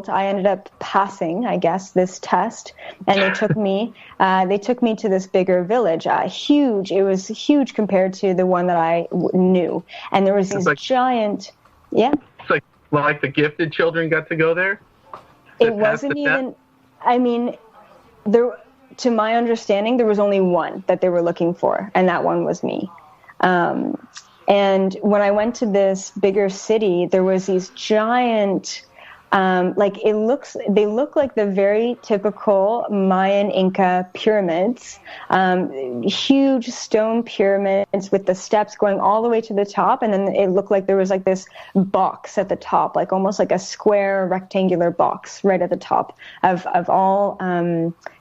result, I ended up passing, I guess, this test, and they took me. They took me to this bigger village. Huge. It was huge compared to the one that I knew, and there was these giant. Yeah. It's like the gifted children got to go there. It wasn't even. I mean, there. To my understanding, there was only one that they were looking for, and that one was me. And when I went to this bigger city, there was these giant, they look like the very typical Mayan Inca pyramids, huge stone pyramids with the steps going all the way to the top. And then it looked like there was like this box at the top, like almost like a square rectangular box right at the top of all,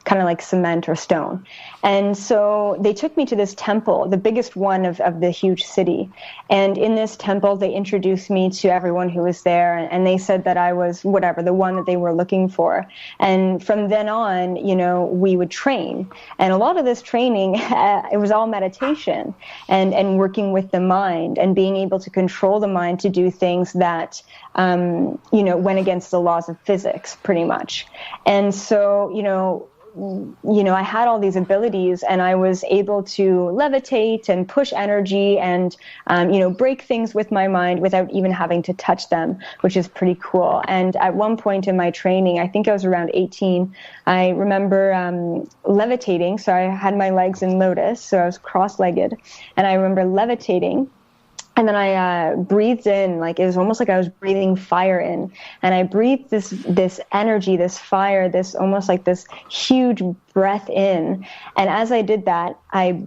kind of like cement or stone. And so they took me to this temple, the biggest one of the huge city. And in this temple, they introduced me to everyone who was there. And they said that I was the one that they were looking for. And from then on, we would train. And a lot of this training, it was all meditation and working with the mind and being able to control the mind to do things that, went against the laws of physics, pretty much. And so, I had all these abilities, and I was able to levitate and push energy and, break things with my mind without even having to touch them, which is pretty cool. And at one point in my training, I think I was around 18, I remember levitating. So I had my legs in lotus, so I was cross-legged, and I remember levitating. And then I breathed in, like it was almost like I was breathing fire in. And I breathed this energy, this fire, this almost like this huge breath in. And as I did that, I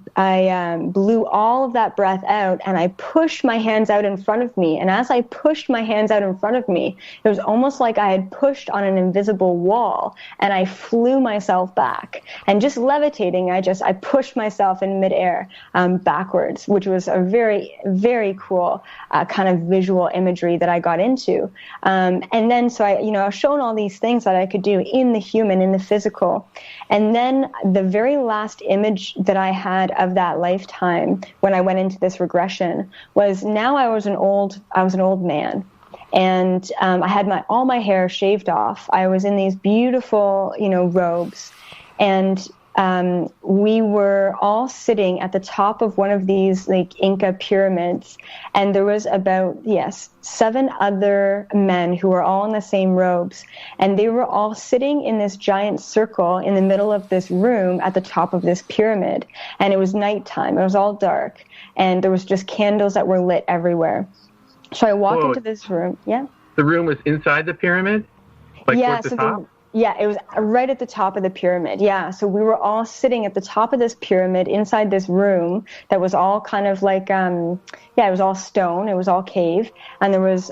blew all of that breath out, and I pushed my hands out in front of me. And as I pushed my hands out in front of me, it was almost like I had pushed on an invisible wall, and I flew myself back. And just levitating, I pushed myself in midair backwards, which was a very, very cool kind of visual imagery that I got into. And then, so I was shown all these things that I could do in the human, in the physical. And then the very last image that I had of that lifetime when I went into this regression was, now I was an old man. And I had all my hair shaved off. I was in these beautiful, robes. And we were all sitting at the top of one of these like Inca pyramids, and there was about 7 other men who were all in the same robes, and they were all sitting in this giant circle in the middle of this room at the top of this pyramid. And it was nighttime, it was all dark, and there was just candles that were lit everywhere. So I walked into this room. The room was inside the pyramid, towards the top? It was right at the top of the pyramid. Yeah, so we were all sitting at the top of this pyramid inside this room that was all kind of like, it was all stone, it was all cave, and there was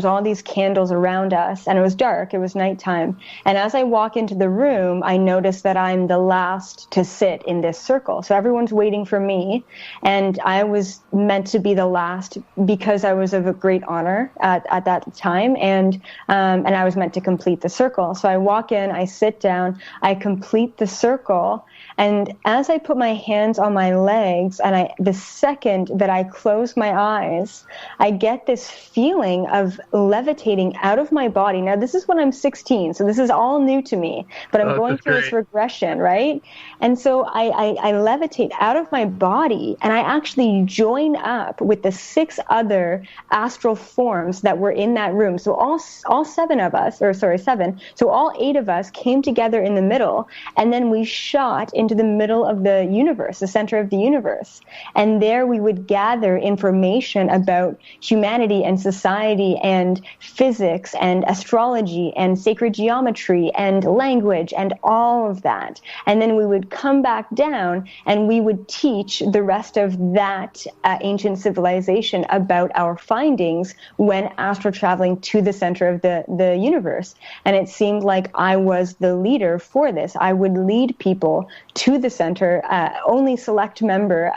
all these candles around us, and it was dark, it was nighttime. And as I walk into the room, I notice that I'm the last to sit in this circle. So everyone's waiting for me, and I was meant to be the last because I was of a great honor at that time, and I was meant to complete the circle. So I walk in, I sit down, I complete the circle, and as I put my hands on my legs, and the second that I close my eyes, I get this feeling of levitating out of my body. Now, this is when I'm 16, so this is all new to me, but I'm going through this regression, right? And so I levitate out of my body, and I actually join up with the 6 other astral forms that were in that room. So all 7 of us, so all 8 of us came together in the middle, and then we shot into the middle of the universe, the center of the universe. And there we would gather information about humanity and society and physics and astrology and sacred geometry and language and all of that. And then we would come back down and we would teach the rest of that ancient civilization about our findings when astral traveling to the center of the universe. And it seemed like I was the leader for this. I would lead people to the center, only select member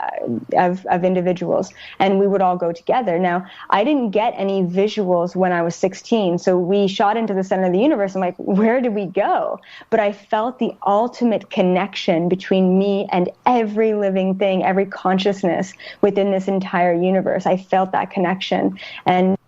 of individuals, and we would all go together. Now, I didn't get any visuals when I was 16, so we shot into the center of the universe. I'm like, where did we go? But I felt the ultimate connection between me and every living thing, every consciousness within this entire universe. I felt that connection, and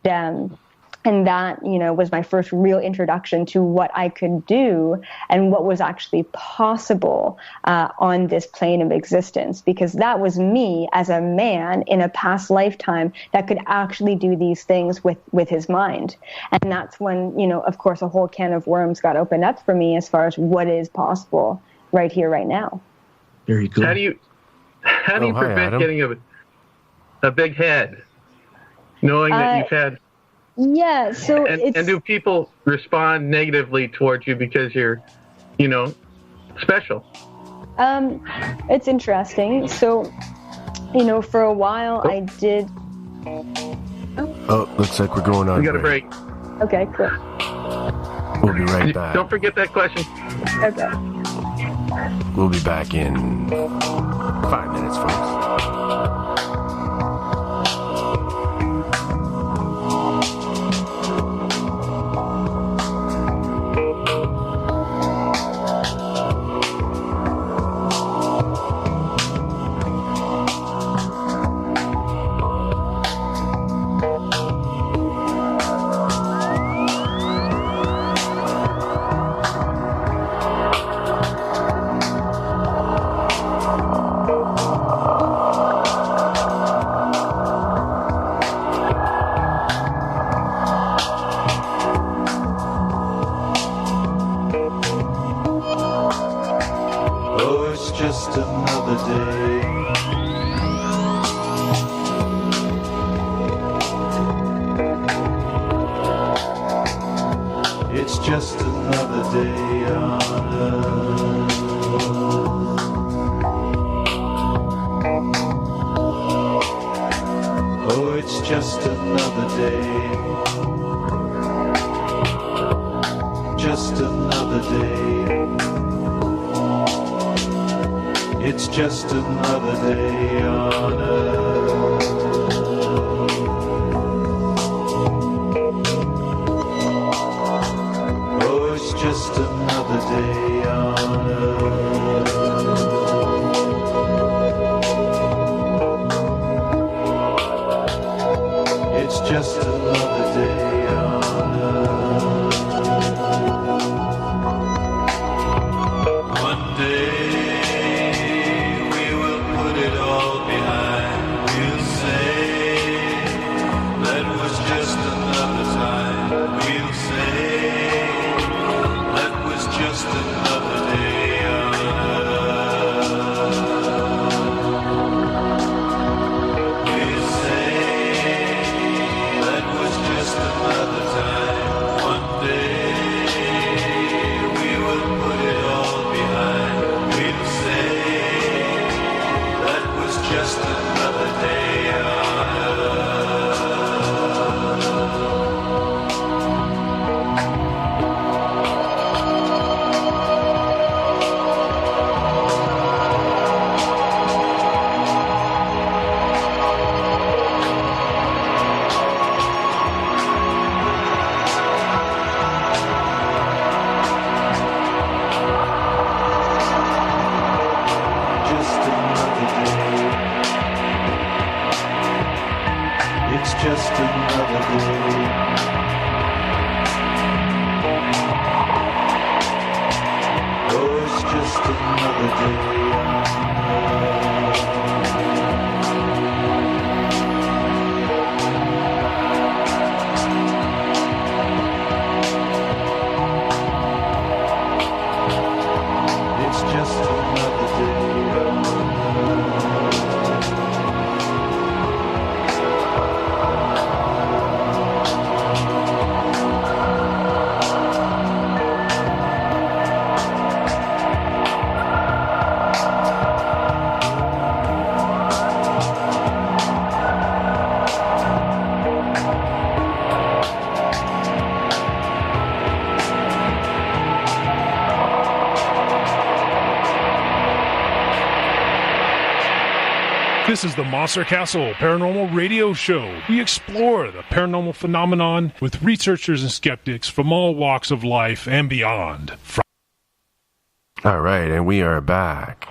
And that, was my first real introduction to what I could do and what was actually possible on this plane of existence, because that was me as a man in a past lifetime that could actually do these things with his mind. And that's when, of course, a whole can of worms got opened up for me as far as what is possible right here, right now. Very cool. How do you prevent getting a big head, knowing that you've had... Yeah, so and do people respond negatively towards you because you're, special? It's interesting. So, for a while I did... Oh, looks like we're going on. We got a break. Okay, cool. We'll be right back. Don't forget that question. Okay. We'll be back in 5 minutes, folks. This is the Monster Castle Paranormal Radio Show. We explore the paranormal phenomenon with researchers and skeptics from all walks of life and beyond. All right, and we are back.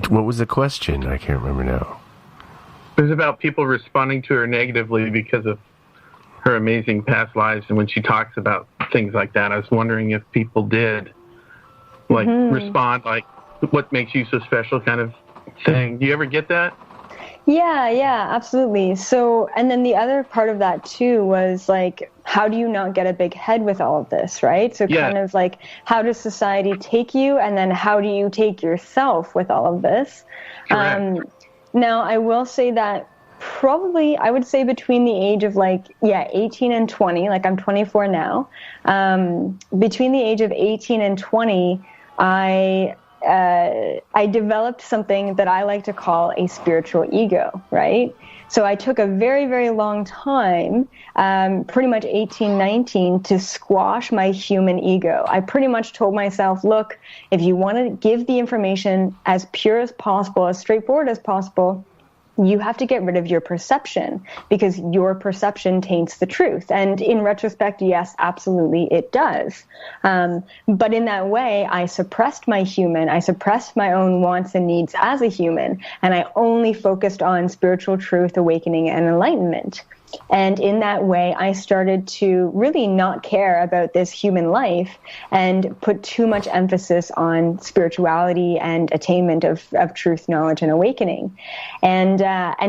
What was the question? I can't remember now. It was about people responding to her negatively because of her amazing past lives, and when she talks about things like that, I was wondering if people did respond like, what makes you so special kind of thing. Do you ever get that? Yeah, absolutely. So, and then the other part of that too was like, how do you not get a big head with all of this, right? So kind of like, how does society take you? And then how do you take yourself with all of this? Now, I will say that probably, I would say between the age of 18 and 20, like I'm 24 now, between the age of 18 and 20, I developed something that I like to call a spiritual ego, right? So I took a very, very long time, pretty much 18, 19, to squash my human ego. I pretty much told myself, look, if you want to give the information as pure as possible, as straightforward as possible, you have to get rid of your perception, because your perception taints the truth. And in retrospect, yes, absolutely, it does. But in that way, I suppressed my own wants and needs as a human, and I only focused on spiritual truth, awakening, and enlightenment. And in that way, I started to really not care about this human life and put too much emphasis on spirituality and attainment of truth, knowledge, and awakening. And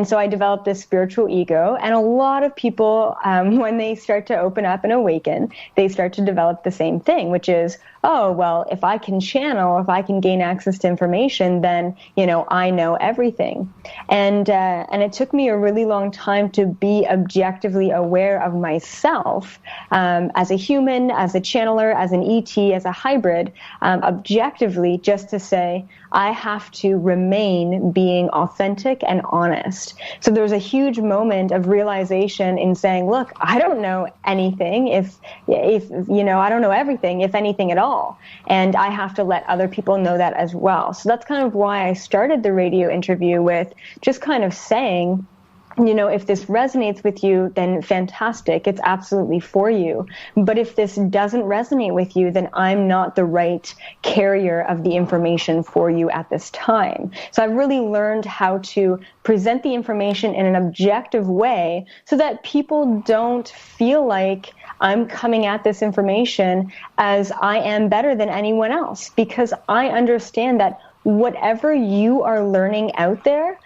so I developed this spiritual ego. And a lot of people, when they start to open up and awaken, they start to develop the same thing, which is, oh, well, if I can channel, if I can gain access to information, then, I know everything. And it took me a really long time to be objectively aware of myself as a human, as a channeler, as an ET, as a hybrid, objectively, just to say, I have to remain being authentic and honest. So there's a huge moment of realization in saying, look, I don't know anything if I don't know everything, if anything at all. And I have to let other people know that as well. So that's kind of why I started the radio interview with just kind of saying, if this resonates with you, then fantastic. It's absolutely for you. But if this doesn't resonate with you, then I'm not the right carrier of the information for you at this time. So I've really learned how to present the information in an objective way so that people don't feel like I'm coming at this information as I am better than anyone else, because I understand that whatever you are learning out there,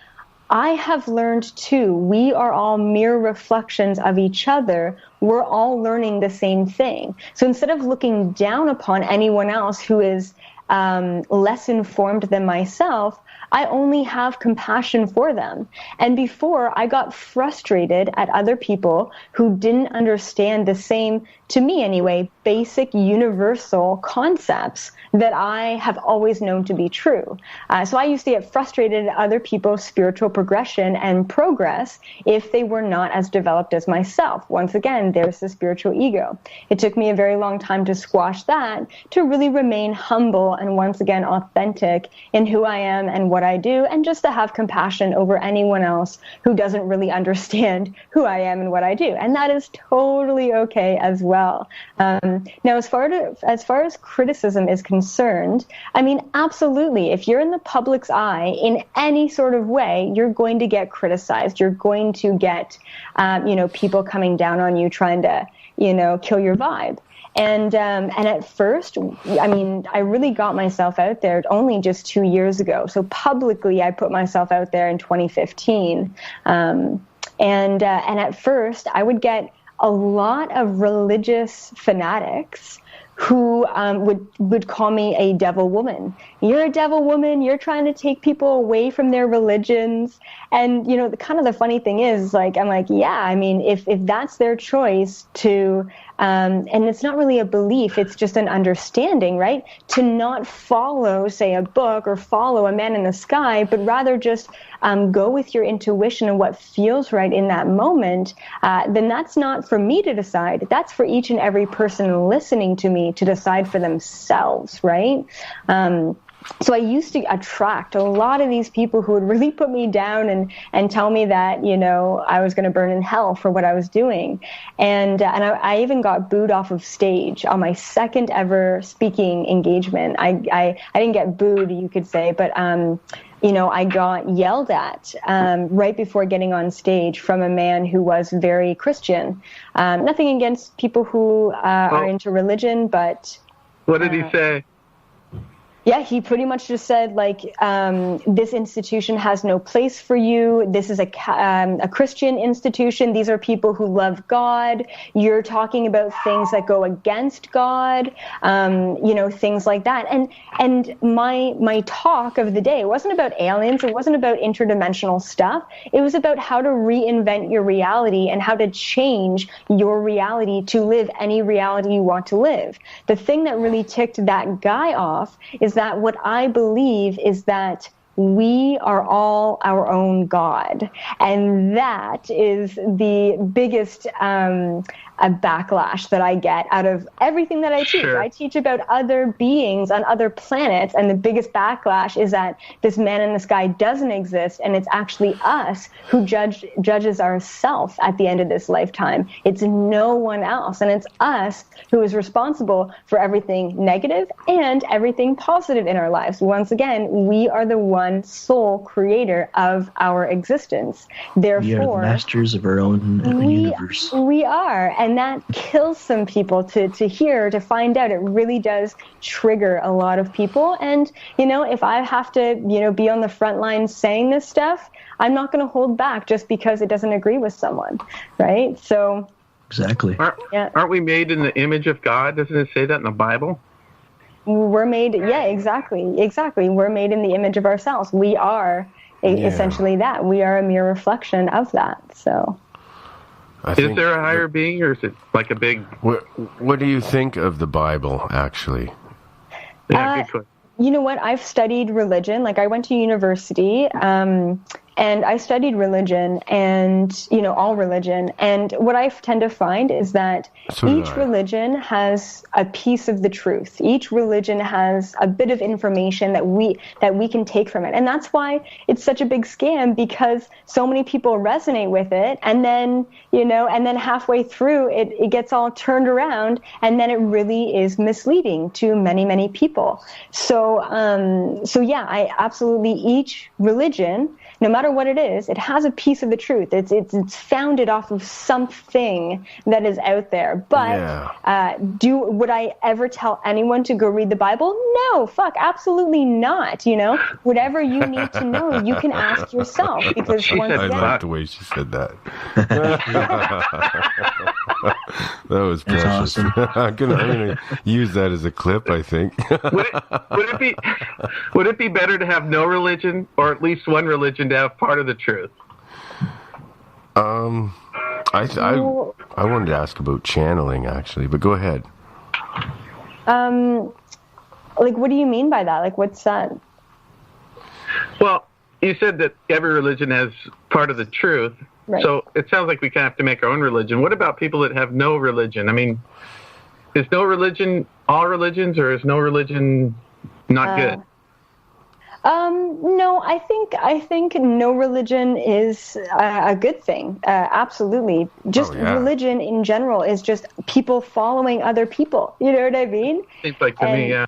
I have learned too. We are all mere reflections of each other. We're all learning the same thing. So instead of looking down upon anyone else who is less informed than myself, I only have compassion for them. And before, I got frustrated at other people who didn't understand the same, to me anyway, basic universal concepts that I have always known to be true. So I used to get frustrated at other people's spiritual progression and progress if they were not as developed as myself. Once again, there's the spiritual ego. It took me a very long time to squash that, to really remain humble and once again authentic in who I am and what I do, and just to have compassion over anyone else who doesn't really understand who I am and what I do. And that is totally okay as well. Now, as far as criticism is concerned, I mean, absolutely. If you're in the public's eye in any sort of way, you're going to get criticized. You're going to get, people coming down on you, trying to, kill your vibe. And at first, I mean, I really got myself out there only just 2 years ago. So publicly, I put myself out there in 2015. And at first, I would get a lot of religious fanatics who would call me a devil woman. You're a devil woman. You're trying to take people away from their religions. And, the funny thing is, I'm like, yeah, I mean, if that's their choice to, and it's not really a belief, it's just an understanding, right? To not follow, say, a book or follow a man in the sky, but rather just go with your intuition and what feels right in that moment, then that's not for me to decide. That's for each and every person listening to me to decide for themselves, right? so I used to attract a lot of these people who would really put me down and tell me that, you know, I was going to burn in hell for what I was doing. And I even got booed off of stage on my second ever speaking engagement. I didn't get booed, you could say, but, you know, I got yelled at right before getting on stage from a man who was very Christian. Nothing against people who are into religion, but... What did he say? Yeah, he pretty much just said, like, this institution has no place for you. This is a Christian institution. These are people who love God. You're talking about things that go against God, you know, things like that. And my talk of the day wasn't about aliens. It wasn't about interdimensional stuff. It was about how to reinvent your reality and how to change your reality to live any reality you want to live. The thing that really ticked that guy off is that what I believe is that we are all our own God. And that is the biggest a backlash that I get out of everything that I teach. Sure. I teach about other beings on other planets, and the biggest backlash is that this man in the sky doesn't exist, and it's actually us who judges ourselves at the end of this lifetime. It's no one else, and it's us who is responsible for everything negative and everything positive in our lives. Once again, we are the one sole creator of our existence. Therefore, we are the masters of our own universe. We are. And that kills some people to hear, to find out. It really does trigger a lot of people. And, you know, if I have to, you know, be on the front lines saying this stuff, I'm not going to hold back just because it doesn't agree with someone, right? So... Exactly. Aren't we made in the image of God? Doesn't it say that in the Bible? We're made, yeah, exactly. We're made in the image of ourselves. We are essentially that. We are a mere reflection of that, so... Is there a higher being, or is it like a big... What do you think of the Bible, actually? Yeah, good question. You know what? I've studied religion. Like, I went to university, and I studied religion and, you know, all religion. And what I tend to find is that each religion has a piece of the truth. Each religion has a bit of information that we can take from it. And that's why it's such a big scam, because so many people resonate with it. And then, you know, and then halfway through it gets all turned around, and then it really is misleading to many, many people. So yeah, I absolutely, each religion, no matter what it is, it has a piece of the truth. It's founded off of something that is out there. But would I ever tell anyone to go read the Bible? No, absolutely not. You know, whatever you need to know, you can ask yourself. Because once again, I like the way she said that. That was precious. Awesome. I'm gonna use that as a clip, I think. Would it be better to have no religion, or at least one religion to have part of the truth? I wanted to ask about channeling, actually, but go ahead. Like, what do you mean by that? Like, what's that? Well, you said that every religion has part of the truth. Right. So it sounds like we kind of have to make our own religion. What about people that have no religion? I mean, is no religion all religions, or is no religion not good? No, I think no religion is a good thing. Absolutely. Just religion in general is just people following other people. You know what I mean? Seems like to me, yeah.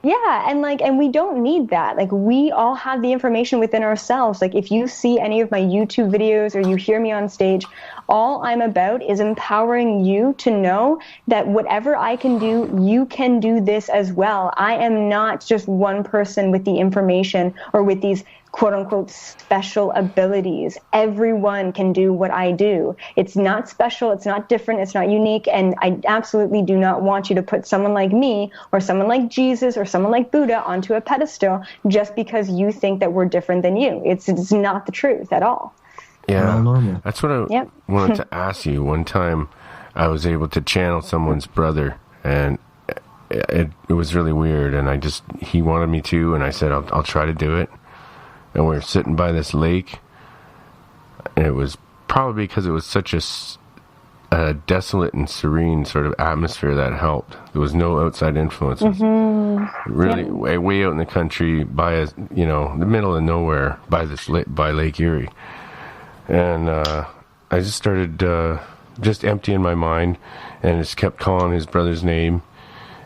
Yeah, and we don't need that. Like, we all have the information within ourselves. Like, if you see any of my YouTube videos or you hear me on stage, all I'm about is empowering you to know that whatever I can do, you can do this as well. I am not just one person with the information or with these quote-unquote special abilities. Everyone can do what I do. It's not special, it's not different, it's not unique, and I absolutely do not want you to put someone like me or someone like Jesus or someone like Buddha onto a pedestal just because you think that we're different than you. It's not the truth at all. Yeah, normal. That's what I wanted to ask you. One time I was able to channel someone's brother, and it was really weird, and he wanted me to, and I said, I'll try to do it. And we were sitting by this lake, and it was probably because it was such a a desolate and serene sort of atmosphere that helped. There was no outside influences. Really, way out in the country, by the middle of nowhere, by Lake Erie, and I just started just emptying my mind, and just kept calling his brother's name,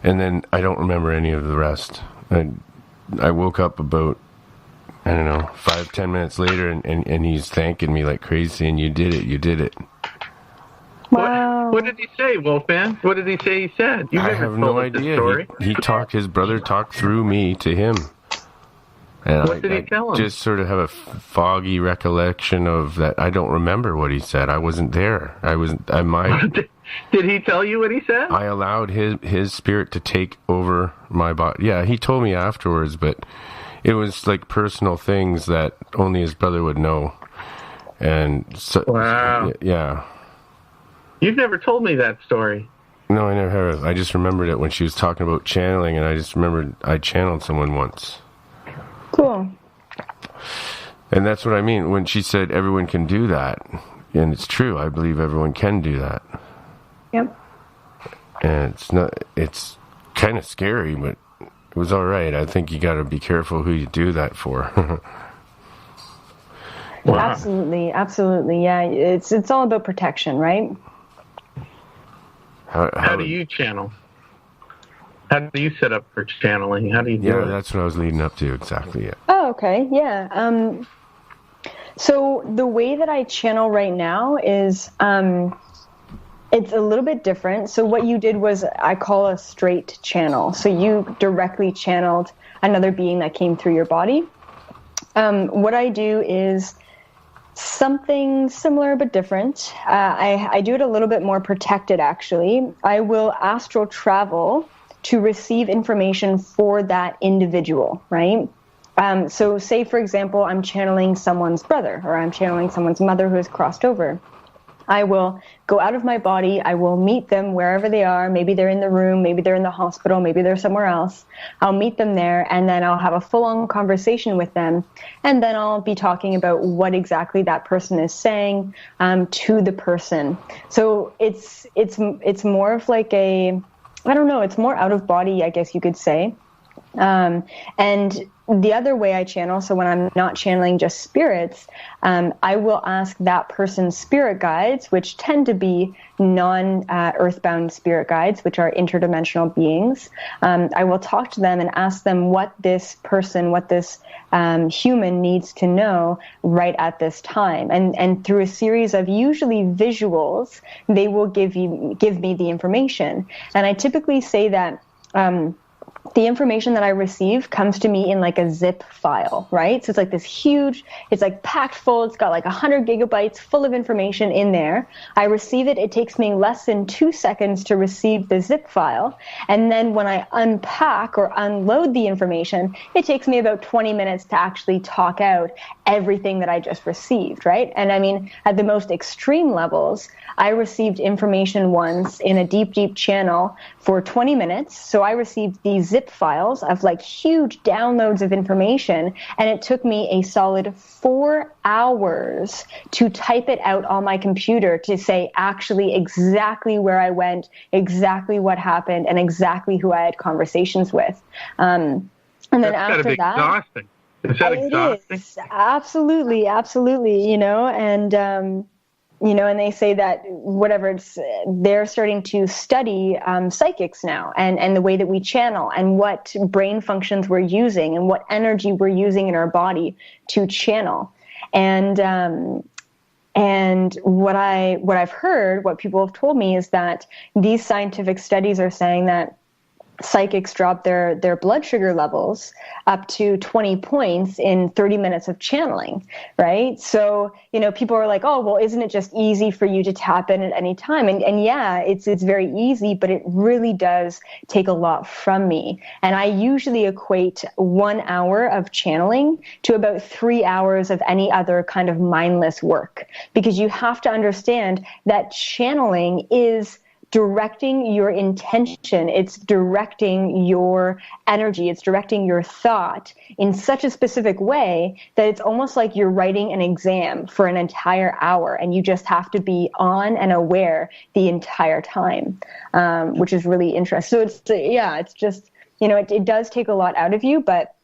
and then I don't remember any of the rest. I woke up about, 5-10 minutes later, and he's thanking me like crazy, saying, you did it. Wow. What did he say, Wolfman? What did he say he said? I have no idea. His brother talked through me to him. And what did he tell him? Just sort of have a foggy recollection of that. I don't remember what he said. I wasn't there. Did he tell you what he said? I allowed his spirit to take over my body. Yeah, he told me afterwards, but it was like personal things that only his brother would know. And so, wow. Yeah. You've never told me that story. No, I never have. I just remembered it when she was talking about channeling, and I just remembered I channeled someone once. Cool. And that's what I mean when she said everyone can do that. And it's true. I believe everyone can do that. Yep. And it's kind of scary, but it was all right. I think you got to be careful who you do that for. Wow. Absolutely. Yeah. It's all about protection, right? How do you channel? How do you set up for channeling? How do you do it? Yeah, that's what I was leading up to, exactly, yeah. Oh, okay, yeah. So the way that I channel right now is, it's a little bit different. So what you did was, I call a straight channel. So you directly channeled another being that came through your body. What I do is something similar but different. I do it a little bit more protected, actually. I will astral travel to receive information for that individual, right? So say, for example, I'm channeling someone's brother, or I'm channeling someone's mother who has crossed over. I will go out of my body. I will meet them wherever they are. Maybe they're in the room. Maybe they're in the hospital. Maybe they're somewhere else. I'll meet them there, and then I'll have a full-on conversation with them. And then I'll be talking about what exactly that person is saying to the person. So it's more of like it's more out of body, I guess you could say. And the other way I channel, so when I'm not channeling just spirits, I will ask that person's spirit guides, which tend to be non-earthbound spirit guides, which are interdimensional beings. I will talk to them and ask them what this person, what this human needs to know right at this time. And through a series of usually visuals, they will give me the information. And I typically say that the information that I receive comes to me in like a zip file, right? So it's like this huge, it's like packed full. It's got like 100 gigabytes full of information in there. I receive it. It takes me less than 2 seconds to receive the zip file. And then when I unpack or unload the information, it takes me about 20 minutes to actually talk out everything that I just received, right? And I mean, at the most extreme levels, I received information once in a deep, deep channel for 20 minutes. So I received these zip files of like huge downloads of information, and it took me a solid 4 hours to type it out on my computer to say actually exactly where I went, exactly what happened, and exactly who I had conversations with. And then after that, exhausting. Is that exhausting? It is. Absolutely, and they say that they're starting to study psychics now and the way that we channel and what brain functions we're using and what energy we're using in our body to channel. And what I've heard, what people have told me is that these scientific studies are saying that psychics drop their blood sugar levels up to 20 points in 30 minutes of channeling, right? So, people are like, oh, well, isn't it just easy for you to tap in at any time? And yeah, it's very easy, but it really does take a lot from me. And I usually equate 1 hour of channeling to about 3 hours of any other kind of mindless work, because you have to understand that channeling is directing your intention. It's directing your energy. It's directing your thought in such a specific way that it's almost like you're writing an exam for an entire hour, and you just have to be on and aware the entire time, which is really interesting. So it's just, it does take a lot out of you, but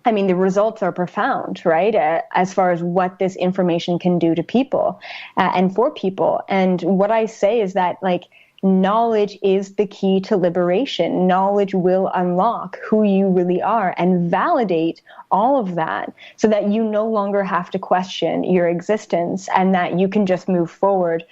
I mean, the results are profound, right? As far as what this information can do to people and for people. And what I say is that, like, knowledge is the key to liberation. Knowledge will unlock who you really are and validate all of that so that you no longer have to question your existence and that you can just move forward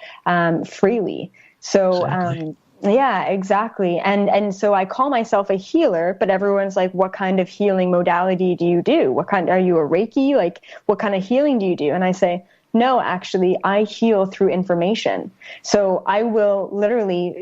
freely. So, exactly. Yeah, exactly. And so I call myself a healer, but everyone's like, what kind of healing modality do you do? Are you a Reiki? Like, what kind of healing do you do? And I say, no, actually, I heal through information. So I will literally,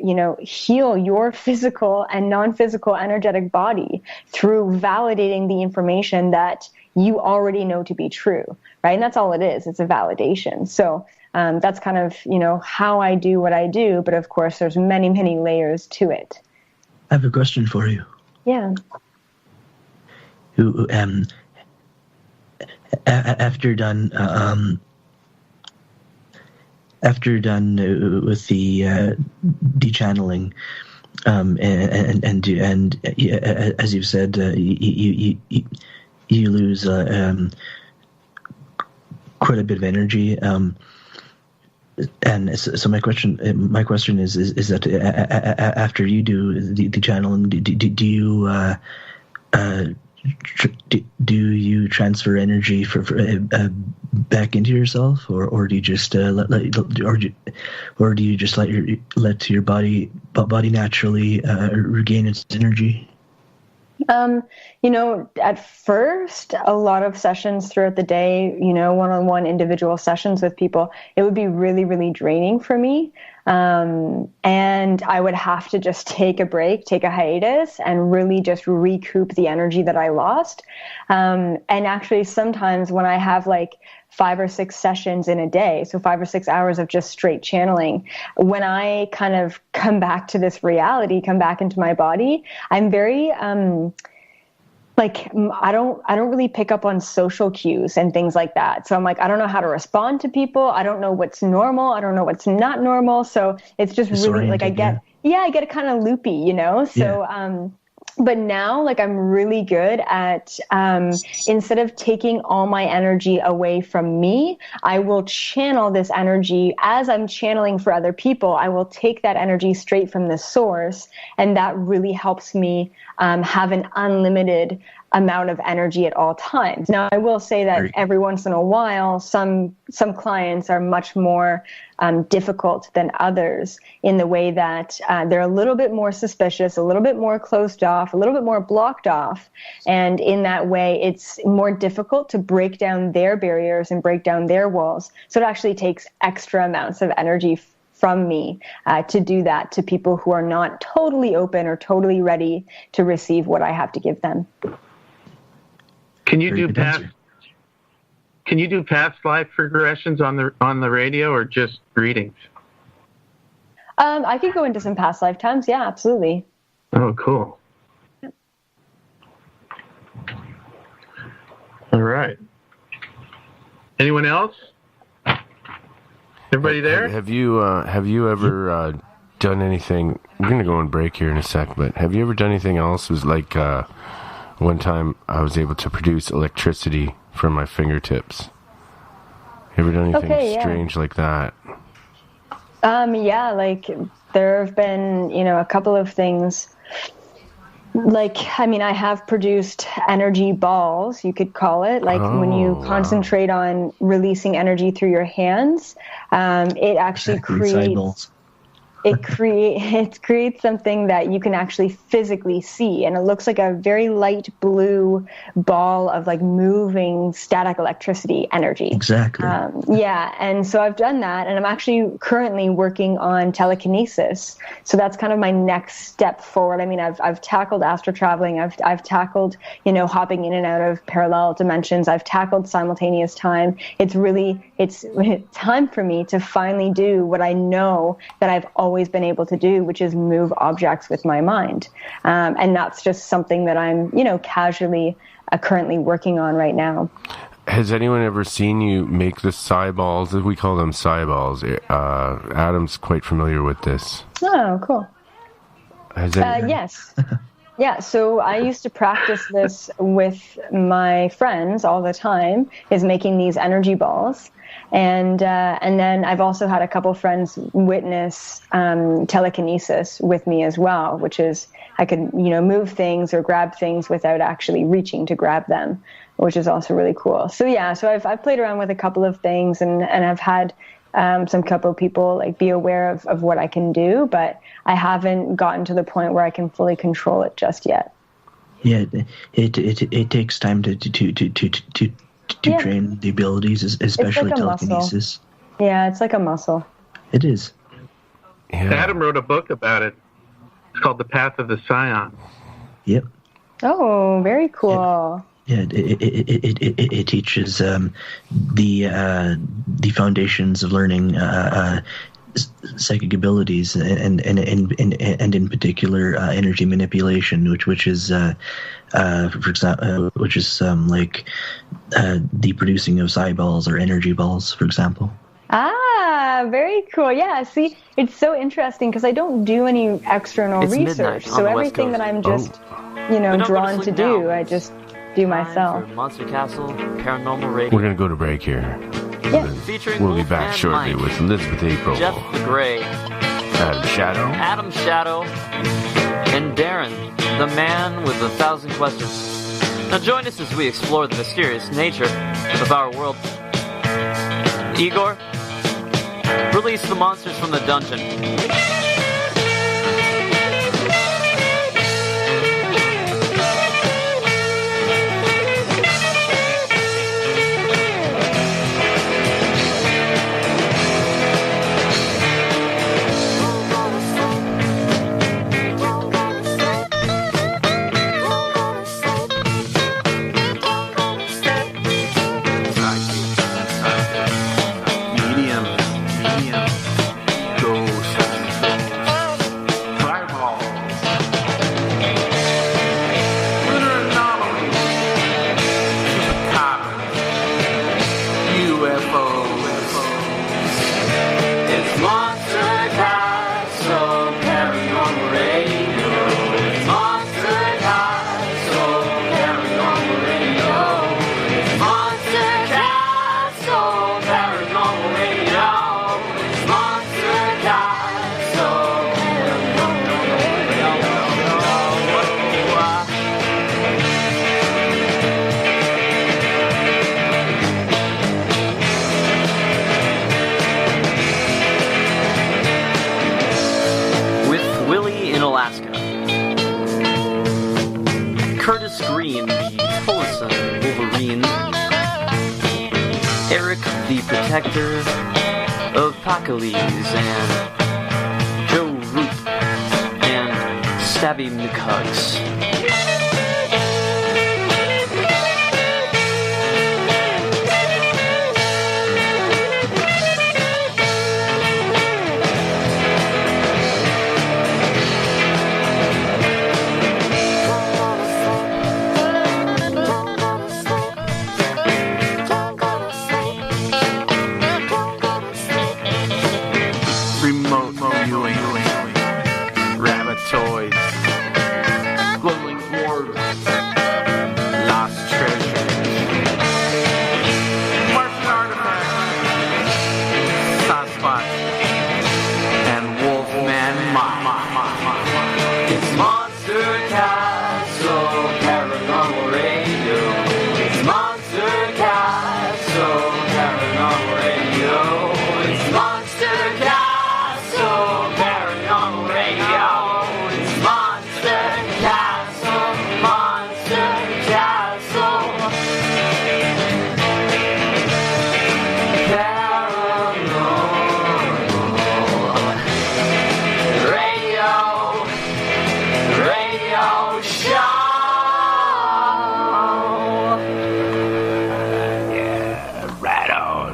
heal your physical and non-physical energetic body through validating the information that you already know to be true, right? And that's all it is. It's a validation. So that's kind of, how I do what I do. But of course, there's many, many layers to it. I have a question for you. Yeah. After done with the dechanneling, and as you've said, you lose quite a bit of energy. And so my question is that after you do the channeling, do you transfer energy for back into yourself, or do you just let your body naturally regain its energy? At first, a lot of sessions throughout the day, one-on-one individual sessions with people, it would be really, really draining for me. And I would have to just take a break, take a hiatus, and really just recoup the energy that I lost. And actually, sometimes when I have like 5 or 6 sessions in a day, so 5 or 6 hours of just straight channeling, when I kind of come back to this reality, come back into my body, I'm very I don't really pick up on social cues and things like that. So I'm like, I don't know how to respond to people. I don't know what's normal. I don't know what's not normal. So it's just really like I get kind of loopy, So but now, like, I'm really good at, instead of taking all my energy away from me, I will channel this energy as I'm channeling for other people. I will take that energy straight from the source. And that really helps me have an unlimited amount of energy at all times. Now, I will say that every once in a while, some clients are much more difficult than others in the way that they're a little bit more suspicious, a little bit more closed off, a little bit more blocked off. And in that way, it's more difficult to break down their barriers and break down their walls. So it actually takes extra amounts of energy from me to do that to people who are not totally open or totally ready to receive what I have to give them. Can you do past life regressions on the radio, or just readings? I could go into some past lifetimes. Yeah, absolutely. Oh, cool. All right. Anyone else? Everybody there? Have you ever done anything? We're gonna go on break here in a sec, but have you ever done anything else? It was like one time I was able to produce electricity from my fingertips. Ever done anything strange like that? Yeah, like there have been, a couple of things. Like, I have produced energy balls, you could call it. Like when you concentrate on releasing energy through your hands, it actually creates it creates something that you can actually physically see, and it looks like a very light blue ball of like moving static electricity energy. Exactly. Yeah, and so I've done that, and I'm actually currently working on telekinesis. So that's kind of my next step forward. I've tackled astral traveling. I've tackled hopping in and out of parallel dimensions. I've tackled simultaneous time. It's time for me to finally do what I know that I've always always been able to do, which is move objects with my mind. And that's just something that I'm, casually currently working on right now. Has anyone ever seen you make the psi balls? We call them psi balls. Adam's quite familiar with this. Oh, cool. Yes. Yeah, so I used to practice this with my friends all the time, is making these energy balls. And then I've also had a couple friends witness telekinesis with me as well, which is I could, move things or grab things without actually reaching to grab them, which is also really cool. So yeah, so I've played around with a couple of things, and I've had some couple of people like be aware of what I can do, but I haven't gotten to the point where I can fully control it just yet. Yeah, it takes time to train the abilities, especially like telekinesis. Muscle. Yeah, it's like a muscle. It is. Yeah. Adam wrote a book about it. It's called The Path of the Scion. Yep. Oh, very cool. Yeah, it teaches the foundations of learning psychic abilities, and in particular energy manipulation, which is for example, like the producing of psi balls or energy balls, for example. Ah, very cool. Yeah, see, it's so interesting because I don't do any external research, so everything that I'm just, drawn to do, now. I just do myself. Monster Castle Paranormal Radio. We're going to go to break here. Yeah. We'll be back shortly Mike, with Elizabeth April, Jeff the Grey, Adam Shadow, and Darren, the man with 1,000 questions. Now join us as we explore the mysterious nature of our world. Igor, release the monsters from the dungeon. Protector of Pacoles and Joe Roop and Stabby McHugs.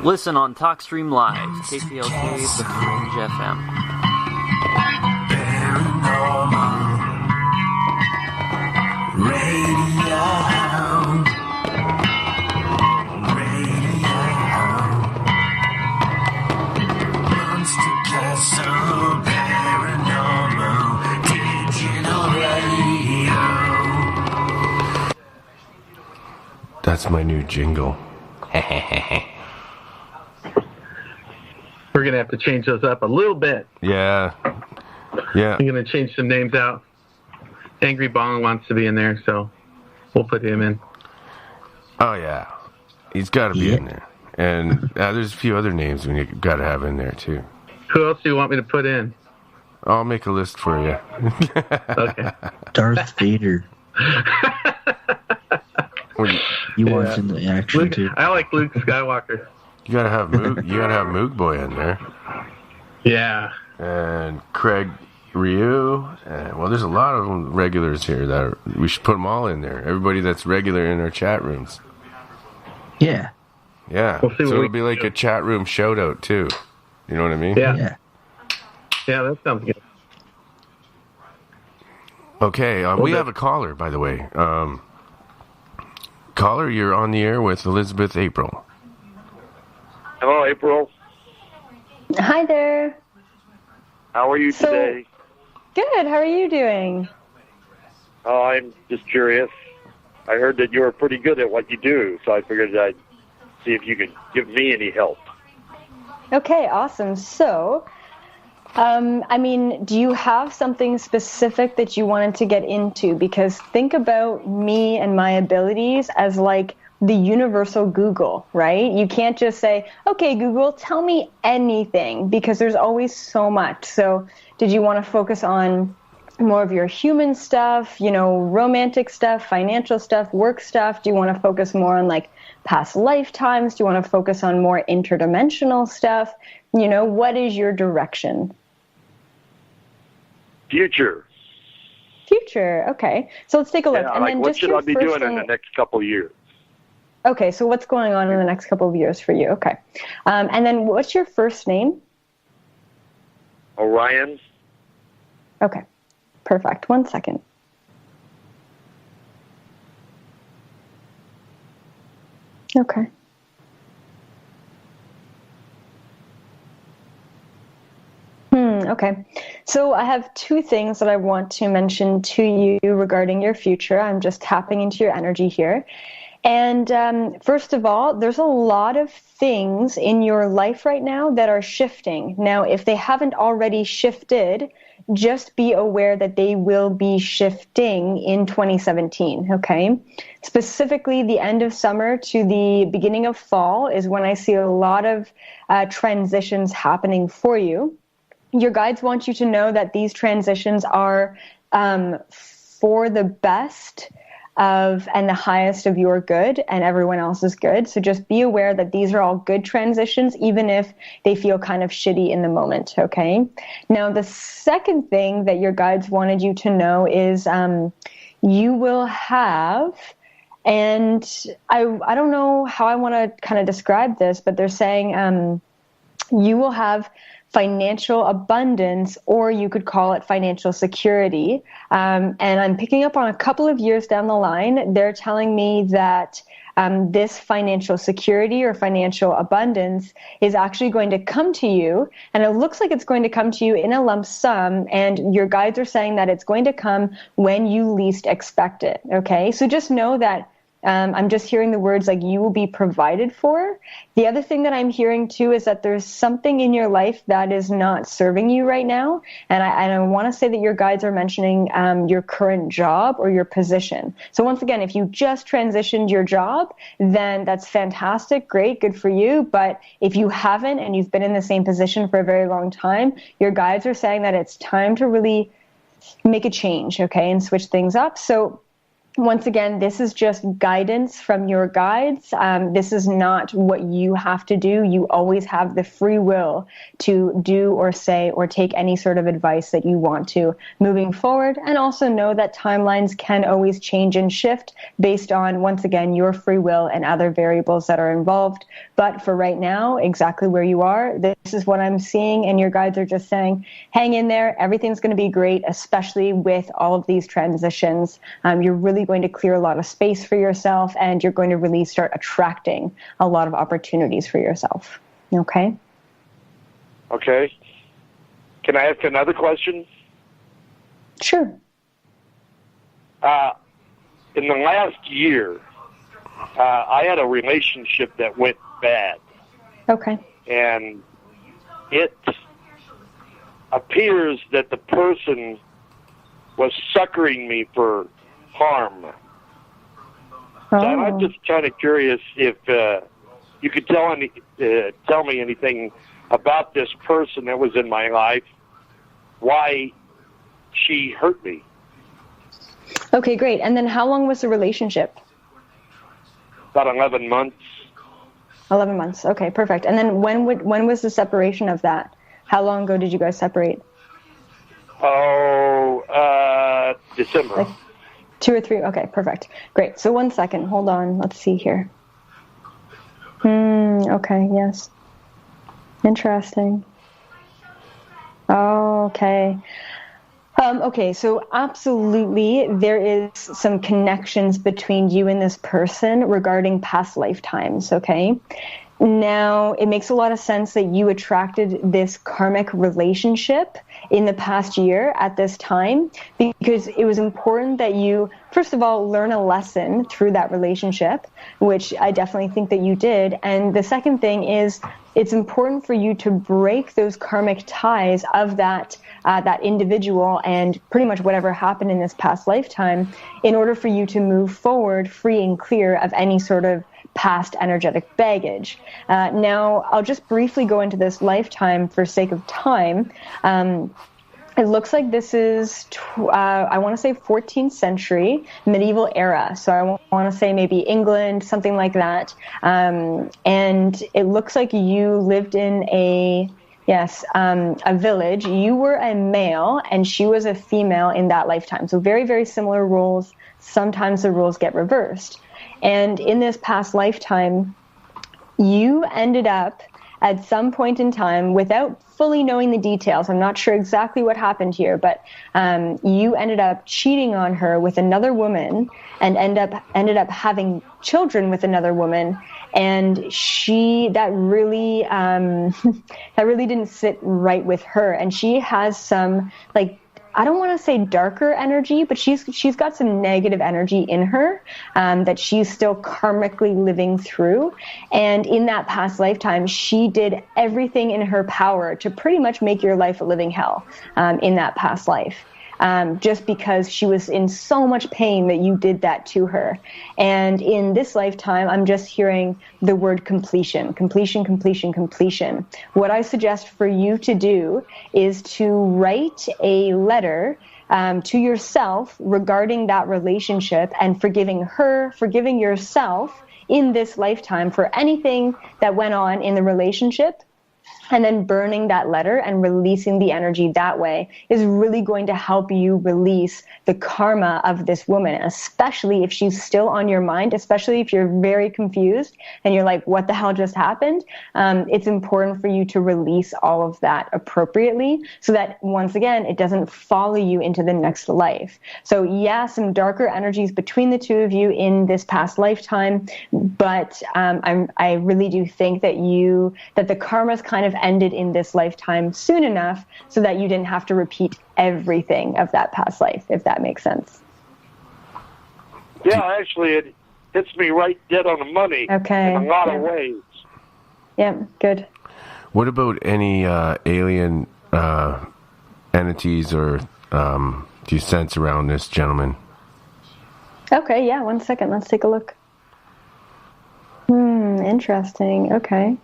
Listen on TalkStream Live, KCLK, The Fringe FM. That's my new jingle. We're going to have to change those up a little bit. Yeah. Yeah. We're going to change some names out. Angry Bong wants to be in there, so we'll put him in. Oh, yeah. He's got to be in there. And there's a few other names we got to have in there, too. Who else do you want me to put in? I'll make a list for you. Okay. Darth Vader. You want in the action, Luke, too. I like Luke Skywalker. You gotta have Moog Boy in there. Yeah. And Craig Ryu. Well, there's a lot of regulars here we should put them all in there. Everybody that's regular in our chat rooms. Yeah. Yeah. So it'll be like a chat room shout out too. You know what I mean? Yeah. Yeah, that sounds good. Okay, we have a caller, by the way. Caller, you're on the air with Elizabeth April. Hello, April. Hi there. How are you today? Good. How are you doing? Oh, I'm just curious. I heard that you were pretty good at what you do, so I figured I'd see if you could give me any help. Okay, awesome. So, do you have something specific that you wanted to get into? Because think about me and my abilities as like the universal Google, right? You can't just say, okay, Google, tell me anything, because there's always so much. So did you want to focus on more of your human stuff, romantic stuff, financial stuff, work stuff? Do you want to focus more on like past lifetimes? Do you want to focus on more interdimensional stuff? What is your direction? Future. Okay. So let's take a look. Yeah, and then what should I be doing in the next couple of years? Okay, so what's going on in the next couple of years for you? Okay. And then what's your first name? Orion. Okay, perfect. 1 second. Okay. Okay. So I have two things that I want to mention to you regarding your future. I'm just tapping into your energy here. And first of all, there's a lot of things in your life right now that are shifting. Now, if they haven't already shifted, just be aware that they will be shifting in 2017, okay? Specifically, the end of summer to the beginning of fall is when I see a lot of transitions happening for you. Your guides want you to know that these transitions are for the best of and the highest of your good and everyone else's good. So just be aware that these are all good transitions, even if they feel kind of shitty in the moment, okay? Now, the second thing that your guides wanted you to know is you will have, and I don't know how I want to kind of describe this, but they're saying you will have financial abundance, or you could call it financial security. And I'm picking up on a couple of years down the line, they're telling me that this financial security or financial abundance is actually going to come to you. And it looks like it's going to come to you in a lump sum. And your guides are saying that it's going to come when you least expect it. Okay, so just know that I'm just hearing the words like you will be provided for. The other thing that I'm hearing too is that there's something in your life that is not serving you right now. And I want to say that your guides are mentioning your current job or your position. So once again, if you just transitioned your job, then that's fantastic, great, good for you. But if you haven't and you've been in the same position for a very long time, your guides are saying that it's time to really make a change, okay, and switch things up. So once again, this is just guidance from your guides. This is not what you have to do. You always have the free will to do or say or take any sort of advice that you want to moving forward. And also know that timelines can always change and shift based on, once again, your free will and other variables that are involved. But for right now, exactly where you are, this is what I'm seeing. And your guides are just saying, hang in there. Everything's going to be great, especially with all of these transitions. You're really going to clear a lot of space for yourself, and you're going to really start attracting a lot of opportunities for yourself. Okay? Okay. Can I ask another question? Sure. In the last year, I had a relationship that went bad. Okay. And it appears that the person was suckering me for harm. So I'm just kind of curious if you could tell me anything about this person that was in my life, why she hurt me. Okay, great. And then how long was the relationship? About 11 months. 11 months. Okay, perfect. And then when was the separation of that? How long ago did you guys separate? December. Like 2 or 3. Okay, perfect. Great. So 1 second. Hold on. Let's see here. Okay, yes. Interesting. Oh, okay. Okay, so absolutely there is some connections between you and this person regarding past lifetimes, okay? Now, it makes a lot of sense that you attracted this karmic relationship in the past year at this time because it was important that you, first of all, learn a lesson through that relationship, which I definitely think that you did. And the second thing is it's important for you to break those karmic ties of that individual and pretty much whatever happened in this past lifetime in order for you to move forward free and clear of any sort of past energetic baggage. Now, I'll just briefly go into this lifetime for sake of time. It looks like this is, I want to say 14th century, medieval era. So I want to say maybe England, something like that. And it looks like you lived in a village. You were a male and she was a female in that lifetime. So very, very similar roles. Sometimes the roles get reversed. And in this past lifetime, you ended up at some point in time, without fully knowing the details, I'm not sure exactly what happened here, but you ended up cheating on her with another woman and ended up having children with another woman. And that really didn't sit right with her. And she has some, like, I don't want to say darker energy, but she's got some negative energy in her that she's still karmically living through. And in that past lifetime, she did everything in her power to pretty much make your life a living hell in that past life. Just because she was in so much pain that you did that to her. And in this lifetime, I'm just hearing the word completion. What I suggest for you to do is to write a letter to yourself regarding that relationship and forgiving her, forgiving yourself in this lifetime for anything that went on in the relationship. And then burning that letter and releasing the energy that way is really going to help you release the karma of this woman, especially if she's still on your mind, especially if you're very confused and you're like, what the hell just happened? It's important for you to release all of that appropriately so that, once again, it doesn't follow you into the next life. So yeah, some darker energies between the two of you in this past lifetime, but I really do think that the karma's kind of ended in this lifetime soon enough so that you didn't have to repeat everything of that past life, if that makes sense. Yeah, actually, it hits me right dead on the money in a lot of ways. Yeah, good. What about any alien entities or do you sense around this gentleman? Okay, yeah, 1 second. Let's take a look. Interesting. Okay,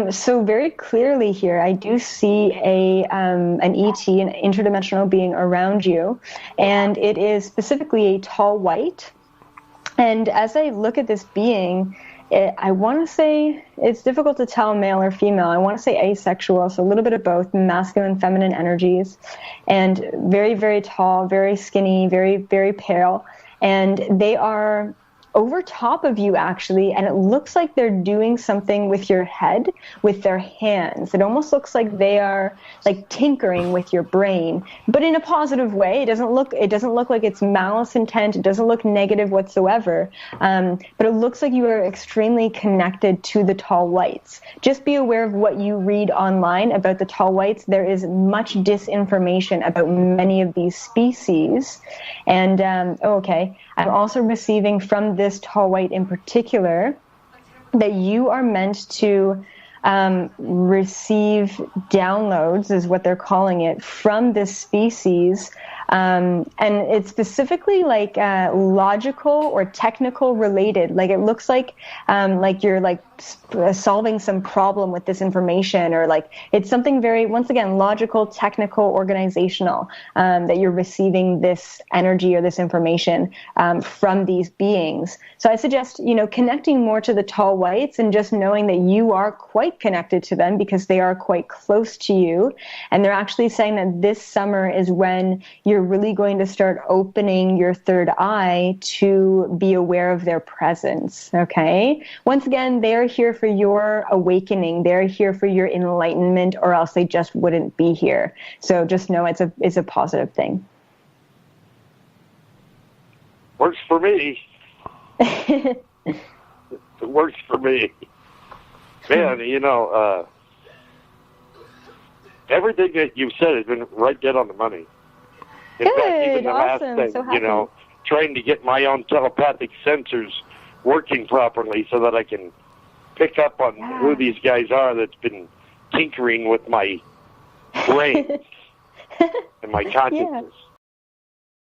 so very clearly here, I do see an ET, an interdimensional being around you, and it is specifically a tall white. And as I look at this being, I want to say it's difficult to tell male or female. I want to say asexual, so a little bit of both, masculine, feminine energies, and very, very tall, very skinny, very, very pale. And they are over top of you, actually, and it looks like they're doing something with your head with their hands. It almost looks like they are like tinkering with your brain, but in a positive way. It doesn't look like it's malice intent. It doesn't look negative whatsoever. But it looks like you are extremely connected to the tall whites. Just be aware of what you read online about the tall whites. There is much disinformation about many of these species. And, I'm also receiving from this tall white in particular that you are meant to receive downloads, is what they're calling it, from this species. And it's specifically like logical or technical related. Like it looks like you're like solving some problem with this information, or like it's something very, once again, logical, technical, organizational, that you're receiving this energy or this information from these beings. So I suggest, connecting more to the tall whites and just knowing that you are quite connected to them because they are quite close to you. And they're actually saying that this summer is when you're really going to start opening your third eye to be aware of their presence. Okay. Once again, they're here for your awakening. They're here for your enlightenment, or else they just wouldn't be here. So just know it's a positive thing. Works for me. It works for me. Man, everything that you've said has been right dead on the money. In fact, even the awesome. last thing, so trying to get my own telepathic sensors working properly so that I can pick up on who these guys are that's been tinkering with my brain and my consciousness.